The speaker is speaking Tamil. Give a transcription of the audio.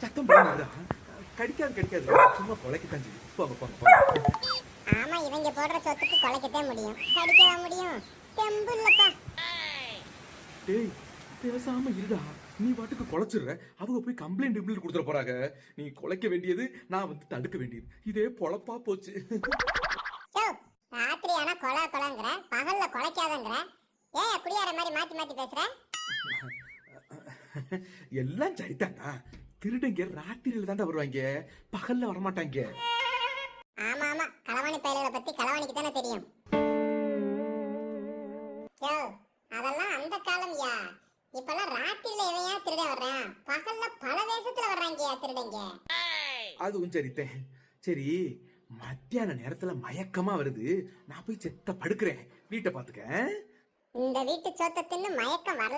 சத்தம் போடுறா. கடிக்காது சும்மா கொலைக்கத்தான் செய்யும். போங்க போங்க. ஆமா, இவங்க போடுற சொத்துக்கு கொலைக்கத்தான் முடியும், கடிக்கவா முடியும்? தெம்பு இல்லப்பா. டேய் பேசாம இருடா. நீ பாட்டுக்கு கொலைச்சிடுற, அவங்க போய் கம்ப்ளைண்ட் கொடுத்துட போறாங்க. நீ கொலைக்க வேண்டியது, நான் வந்து தடுக்க வேண்டியது. இதே பொழப்பா போச்சு. ராத்திரி ஆனா கொலைங்கிற, பகல்ல கொலைக்காதங்கிற. ஏன் குடியார மாதிரி மாத்தி மாத்தி பேசுற? எல்லாம் சரிதான்டா. திருடங்க ராத்திரியில தாண்டா வருவாங்க, பகல்ல வரமாட்டாங்க. ஆமா ஆமா, களவாணி பயல்களை பத்தி களவாணிக்கு தானே தெரியும். அதெல்லாம் அந்த காலம்யா. இப்பெல்லாம் ராத்திரில எவையா திருட வர்றான், பகல்ல பல வேஷத்துல வர்றாங்கயா திருடங்க. அதுவும் சரித்தேன். சரி, மத்தியான நேரத்துல மயக்கமா வருது, நான் போய் செத்த படுக்கிறேன். வீட்டை பாத்துக்க. இந்த வீட்டு சோத்த தின்னு மயக்கம் வர